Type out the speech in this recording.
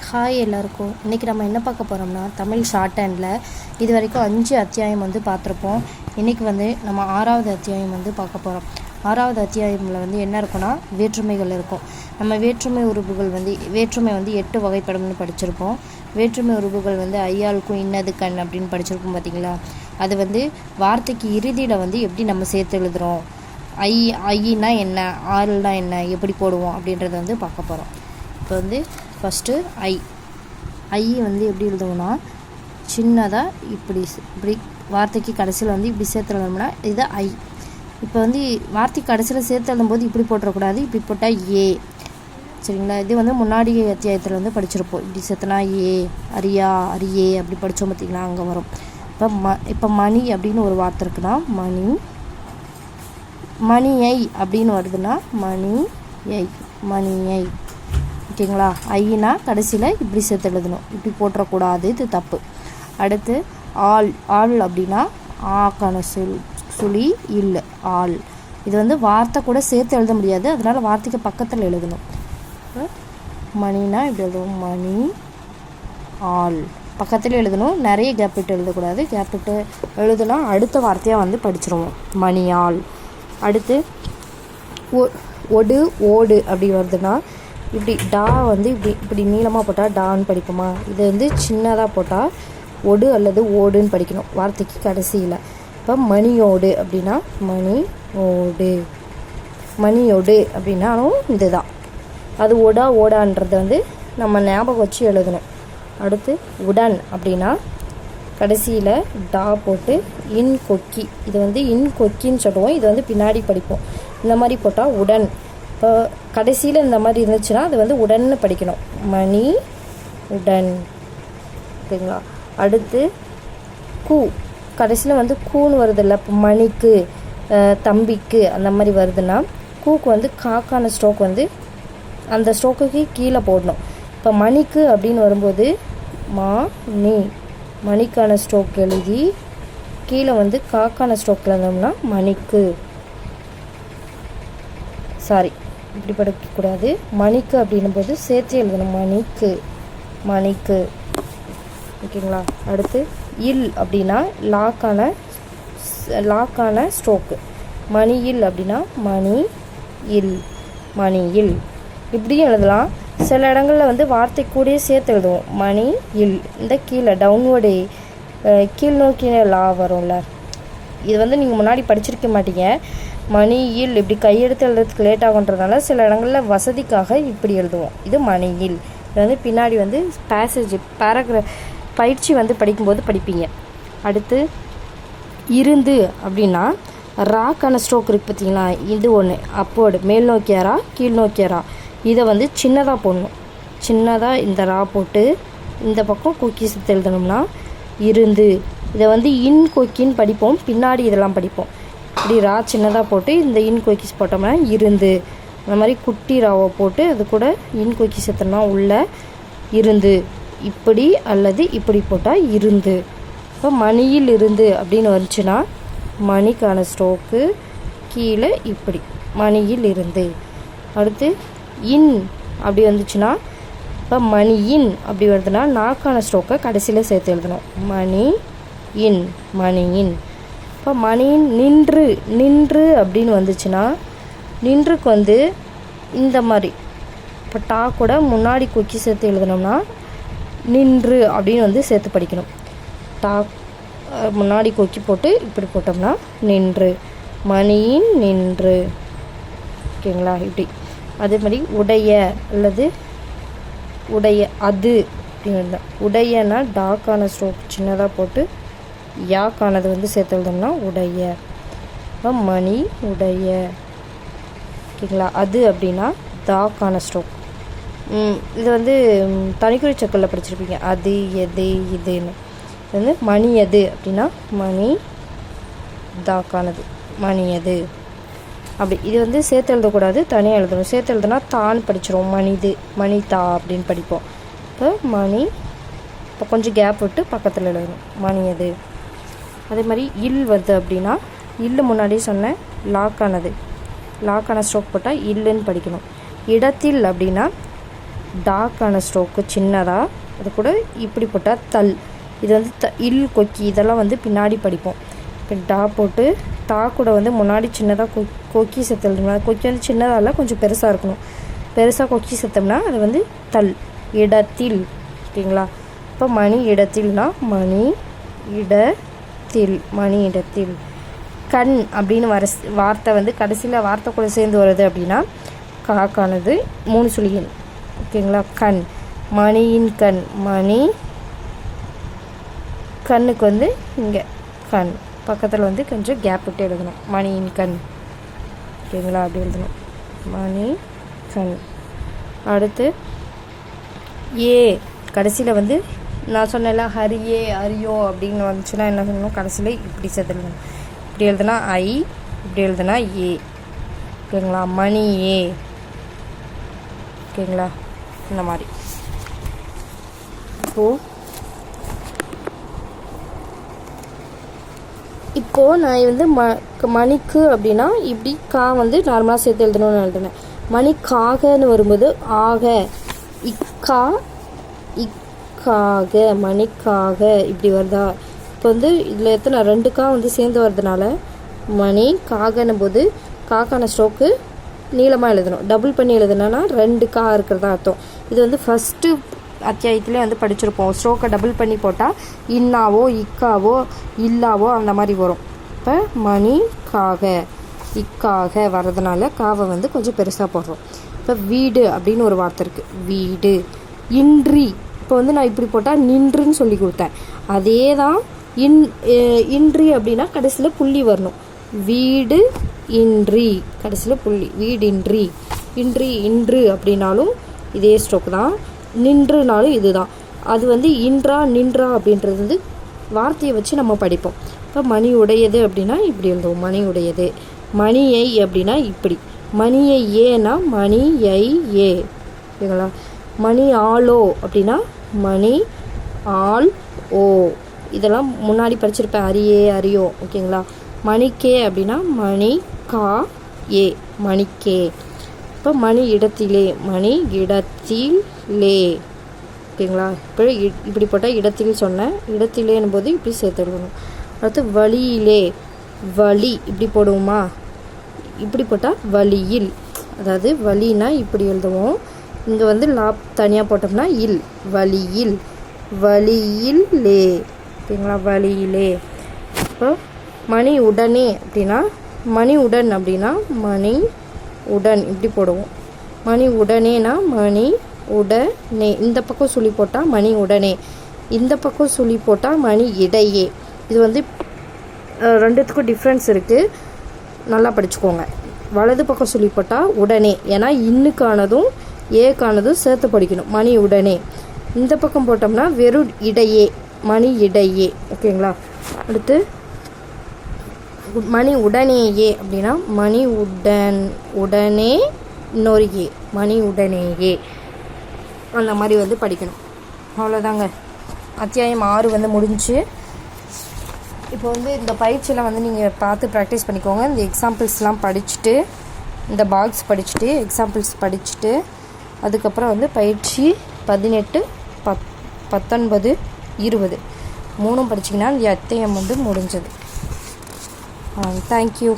Hi எல்லாருக்கும். இன்றைக்கி நம்ம என்ன பார்க்க போகிறோம்னா தமிழ் ஷார்ட் ஹேண்டில் இது வரைக்கும் 5 அத்தியாயம் பார்த்துருப்போம். இன்றைக்கி நம்ம 6வது அத்தியாயம் பார்க்க போகிறோம். 6வது அத்தியாயமில் என்ன இருக்குன்னா வேற்றுமைகள் இருக்கும். நம்ம வேற்றுமை உறுப்புகள் வேற்றுமை 8 வகைப்படம்னு படிச்சிருப்போம். வேற்றுமை உறுப்புகள் ஐயாளுக்கும் இன்னது கண் அப்படின்னு படிச்சிருப்போம் பார்த்தீங்களா. அது வார்த்தைக்கு இறுதியில் எப்படி நம்ம சேர்த்து எழுதுகிறோம், ஐனா என்ன, ஆள்னா என்ன, எப்படி போடுவோம் அப்படின்றத பார்க்க போகிறோம். இப்போ ஃபஸ்ட்டு ஐ எப்படி எழுதுவோம்னா சின்னதாக இப்படி வார்த்தைக்கு கடைசியில் இப்படி சேர்த்து எழுதணும்னா இது ஐ. இப்போ வார்த்தைக்கு கடைசியில் சேர்த்து எழுதும்போது இப்படி போட்டுறக்கூடாது, இப்படி போட்டால் ஏ. சரிங்களா. இது முன்னாடி அத்தியாயத்தில் படிச்சிருப்போம். இப்படி சேர்த்துனா ஏ, அரியா, அரியே அப்படி படித்தோம் பார்த்திங்களா, அங்கே வரும். இப்போ மணி அப்படின்னு ஒரு வார்த்தை இருக்குன்னா மணியை அப்படின்னு வருதுன்னா மணியை. ஓகேங்களா. ஐனா கடைசியில் இப்படி சேர்த்து எழுதணும், இப்படி போட்டுறக்கூடாது, இது தப்பு. அடுத்து ஆள் அப்படின்னா ஆக்கான சுழி இல்லை ஆள். இது வார்த்தை கூட சேர்த்து எழுத முடியாது, அதனால் வார்த்தைக்கு பக்கத்தில் எழுதணும். மணினா இப்படி எழுதுவோம், மணி ஆள் பக்கத்தில் எழுதணும். நிறைய கேப் விட்டு எழுதக்கூடாது, கேப் விட்டு எழுதலாம் அடுத்த வார்த்தையாக படிச்சிருவோம், மணியாள். அடுத்து ஒடு ஓடு அப்படி வருதுன்னா இப்படி டா இப்படி நீளமாக போட்டால் டான்னு படிப்போமா. இது சின்னதாக போட்டால் ஒடு அல்லது ஓடுன்னு படிக்கணும் வார்த்தைக்கு கடைசியில். இப்போ மணியோடு அப்படின்னா மணியோடு அப்படின்னாலும் இதுதான். அது ஓடான்றது நம்ம ஞாபகம் வச்சு எழுதணும். அடுத்து உடன் அப்படின்னா கடைசியில் டா போட்டு இன் கொக்கி. இது இன் கொக்கின்னு சொல்லுவோம். இது பின்னாடி படிப்போம். இந்த மாதிரி போட்டால் உடன். இப்போ கடைசியில் இந்த மாதிரி இருந்துச்சுன்னா அது உடன்னு படிக்கணும், மணி உடன். ஓகேங்களா. அடுத்து கூ கடைசியில் கூன்னு வருது இல்லை. இப்போ மணிக்கு, தம்பிக்கு அந்த மாதிரி வருதுன்னா கூக்கு காக்கான ஸ்ட்ரோக் அந்த ஸ்ட்ரோக்குக்கு கீழே போடணும். இப்போ மணிக்கு அப்படின்னு வரும்போது மணிக்கான ஸ்ட்ரோக் எழுதி கீழே காக்கான ஸ்ட்ரோக்கில் இருந்தோம்னா மணிக்கு. சாரி, இப்படி படிக்கக்கூடாது. மணிக்கு அப்படின்னும்போது சேர்த்து எழுதணும், மணிக்கு. ஓகேங்களா. அடுத்து இல் அப்படின்னா லாக்கான ஸ்ட்ரோக்கு. மணியில் அப்படின்னா மணியில் இப்படியும் எழுதலாம். சில இடங்களில் வார்த்தை கூடயே சேர்த்து எழுதுவோம், மணி இல். இந்த கீழே டவுன்வோர்டு கீழ் நோக்கின லா வரும்ல, இது நீங்கள் முன்னாடி படிச்சிருக்க மாட்டீங்க. மணியில் இப்படி கையெடுத்து எழுதுறதுக்கு லேட் ஆகுன்றதுனால சில இடங்களில் வசதிக்காக இப்படி எழுதுவோம். இது மணியில். இது பின்னாடி பேராகிராஃப் பயிற்சி படிக்கும்போது படிப்பீங்க. அடுத்து இருந்து அப்படின்னா ராக்கான ஸ்ட்ரோக் இருக்குது பார்த்தீங்களா. இது ஒன்று அப்போர்டு, மேல் நோக்கியாரா கீழ் நோக்கியாரா. இதை சின்னதாக போடணும். சின்னதாக இந்த ரா போட்டு இந்த பக்கம் கொக்கி சேர்த்து எழுதணும்னா இருந்து. இதை இன் கொக்கின்னு படிப்போம், பின்னாடி இதெல்லாம் படிப்போம். இப்படி ரா சின்னதாக போட்டு இந்த இன் கொக்கிஸ் போட்டோம்னா இருந்து. அந்த மாதிரி குட்டி ராவை போட்டு அது கூட இன் கொக்கி சேர்த்தோம்னா உள்ள இருந்து. இப்படி அல்லது இப்படி போட்டால் இருந்து. இப்போ மணியில் இருந்து அப்படின்னு வந்துச்சுன்னா மணிக்கான ஸ்ட்ரோக்கு கீழே இப்படி மணியில் இருந்து. அடுத்து இன் அப்படி வந்துச்சுன்னா இப்போ மணியின் அப்படி வருதுன்னா நாக்கான ஸ்ட்ரோக்கை கடைசியில் சேர்த்து எழுதணும், மணியின். இப்போ மணியின் நின்று அப்படின்னு வந்துச்சுன்னா நின்றுக்கு இந்த மாதிரி இப்போ டா கூட முன்னாடி கொக்கி சேர்த்து எழுதணும்னா நின்று அப்படின்னு சேர்த்து படிக்கணும். டா முன்னாடி கொக்கி போட்டு இப்படி போட்டோம்னா நின்று, மணியின் நின்று. ஓகேங்களா. இப்படி அதே மாதிரி உடைய அல்லது உடைய அது அப்படின்னு இருந்தால் உடையனா டாக்கான ஸ்ட்ரோக் சின்னதாக போட்டு யாக்கானது சேர்த்து எழுதோம்னா உடைய. இப்போ மணி உடைய. ஓகேங்களா. அது அப்படின்னா தாக்கான ஸ்ட்ரோக். இது தனிக்குறி சொற்களில் படிச்சிருப்பீங்க, அது எது இதுன்னு. இது மணி எது அப்படின்னா மணி தாக்கானது, மணியது. அப்படி இது சேர்த்து எழுதக்கூடாது, தனியாக எழுதணும். சேர்த்து எழுதுனா தான் படிச்சிரும், மணிதா அப்படின்னு படிப்போம். இப்போ மணி இப்போ கொஞ்சம் கேப் விட்டு பக்கத்தில் எழுதணும், மணியது. அதே மாதிரி இல் வருது அப்படின்னா இல்லு முன்னாடி சொன்னேன், லாக்கான ஸ்ட்ரோக் போட்டால் இல்லுன்னு படிக்கணும். இடத்தில் அப்படின்னா டாக்கான ஸ்ட்ரோக்கு சின்னதாக, அது கூட இப்படி போட்டால் தல். இது வந்து இல் கொக்கி, இதெல்லாம் வந்து பின்னாடி படிப்போம். இப்போ டா போட்டு தா கூட வந்து முன்னாடி சின்னதாக கொக்கி சேர்த்து கொக்கி வந்து சின்னதாக இல்லை, கொஞ்சம் பெருசாக இருக்கணும். பெருசாக கொக்கி சேர்த்தோம்னா அது வந்து தல். இடத்தில். ஓகேங்களா? இப்போ மணி இடத்தில்னா மணி இடத்தில், மணி இடத்தில். கண் அப்படின்னு வார்த்தை வந்து கடைசியில் வார்த்தை கூட சேர்ந்து வருது அப்படின்னா காக்கானது 3 சுழியன். ஓகேங்களா? கண், மணியின் கண், மணி கண்ணுக்கு வந்து இங்கே கண் பக்கத்தில் வந்து கொஞ்சம் கேப் விட்டு எழுதணும். மணியின் கண். ஓகேங்களா? அப்படி எழுதணும். மணி கண். அடுத்து ஏ கடைசியில் வந்து நான் சொன்னேன்ல ஹரியே ஹரியோ அப்படின்னு வந்துச்சுன்னா என்ன சொல்லணும், கடைசியில் இப்படி சேர்த்துக்கணும். இப்படி எழுதுனா ஐ, இப்படி எழுதுனா ஏ. ஓகேங்களா? மணி ஏ. ஓகேங்களா? இந்த மாதிரி. இப்போது நான் வந்து மணிக்கு அப்படின்னா இப்படி கா வந்து நார்மலாக சேர்த்து எழுதணும்னு எழுதுனேன். மணிக்காகன்னு வரும்போது ஆக, இக்கா இக்காக, மணிக்காக இப்படி வருதா. இப்போ வந்து இதில் எத்தனை 2 கா வந்து சேர்ந்து வர்றதுனால மணி காகன்னும் போது காக்கான ஸ்ட்ரோக்கு நீளமாக எழுதணும். டபுள் பண்ணி எழுதுனா 2 கா இருக்கிறதா அர்த்தம். இது வந்து ஃபஸ்ட்டு அத்தியாயத்துலேயே வந்து படிச்சிருப்போம். ஸ்ட்ரோக்கை டபுள் பண்ணி போட்டால் இன்னாவோ இக்காவோ இல்லாவோ அந்த மாதிரி வரும். இப்போ மணி காக இக்காக வர்றதுனால காவை வந்து கொஞ்சம் பெருசாக போடுறோம். இப்போ வீடு அப்படின்னு ஒரு வார்த்தை இருக்குது. வீடு. இன்றி. இப்போ வந்து நான் இப்படி போட்டால் நின்றுன்னு சொல்லி கொடுத்தேன். அதே தான் இன்றி அப்படின்னா கடைசியில் புள்ளி வரணும். வீடு இன்றி, கடைசியில் புள்ளி. வீடின்றி. இன்றி இன்று அப்படின்னாலும் இதே ஸ்ட்ரோக் தான். நின்றுனாலும் இது தான். அது வந்து இன்றா நின்றா அப்படின்றது வந்து வார்த்தையை வச்சு நம்ம படிப்போம். இப்போ மணி உடையது அப்படின்னா இப்படி எழுதுவோம், மணி உடையது. மணியை அப்படின்னா இப்படி. மணியை ஏன்னா மணியை ஏ. ஓகேங்களா? மணி ஆளோ அப்படின்னா மணி ஆள் ஓ. இதெல்லாம் முன்னாடி படிச்சிருப்பேன், அரியே அரியோ. ஓகேங்களா? மணிக்கே அப்படின்னா மணி கா ஏ, மணிக்கே. இப்போ மணி இடத்திலே, மணி இடத்திலே. ஓகேங்களா? இப்போ இப்படி போட்டால் இடத்தில் சொன்னேன். இடத்திலேன்னு போது இப்படி சேர்த்துடணும். அடுத்து வழியிலே, வழி இப்படி போடுவோமா, இப்படி போட்டால் வழியில். அதாவது வழினா இப்படி எழுதுவோம். இங்கே வந்து லா தனியாக போட்டோம்னா இல், வழியில். வழியிலே. ஓகேங்களா? வழியிலே. இப்போ மணி உடனே அப்படின்னா மணி உடன் அப்படின்னா மணி உடன் இப்படி போடுவோம். மணி உடனேனா மணி உடனே. இந்த பக்கம் சுழி போட்டால் மணி உடனே, இந்த பக்கம் சுழி போட்டால் மணி இடையே. இது வந்து 2த்துக்கும் டிஃப்ரென்ஸ் இருக்குது, நல்லா படிச்சுக்கோங்க. வலது பக்கம் சுழி போட்டால் உடனே, ஏன்னா இன்னுக்கானதும் ஏக்கானதும் சேர்த்து படிக்கணும். மணி உடனே. இந்த பக்கம் போட்டோம்னா வெறும் இடையே, மணி இடையே. ஓகேங்களா? அடுத்து மணி உடனேயே அப்படின்னா மணி உடனே இன்னொரு ஏ, மணி உடனேயே. அந்த மாதிரி வந்து படிக்கணும். அவ்வளோதாங்க. அத்தியாயம் 6 வந்து முடிஞ்சு. இப்போ வந்து இந்த பயிற்சியெல்லாம் வந்து நீங்கள் பார்த்து ப்ராக்டிஸ் பண்ணிக்கோங்க. இந்த எக்ஸாம்பிள்ஸ்லாம் படிச்சுட்டு, இந்த பாக்ஸ் படிச்சுட்டு, எக்ஸாம்பிள்ஸ் படிச்சுட்டு, அதுக்கப்புறம் வந்து பயிற்சி 18, 19, 20 3 படிச்சிங்கன்னா இந்த அத்தியாயம் வந்து முடிஞ்சது. தேங்க்யூ.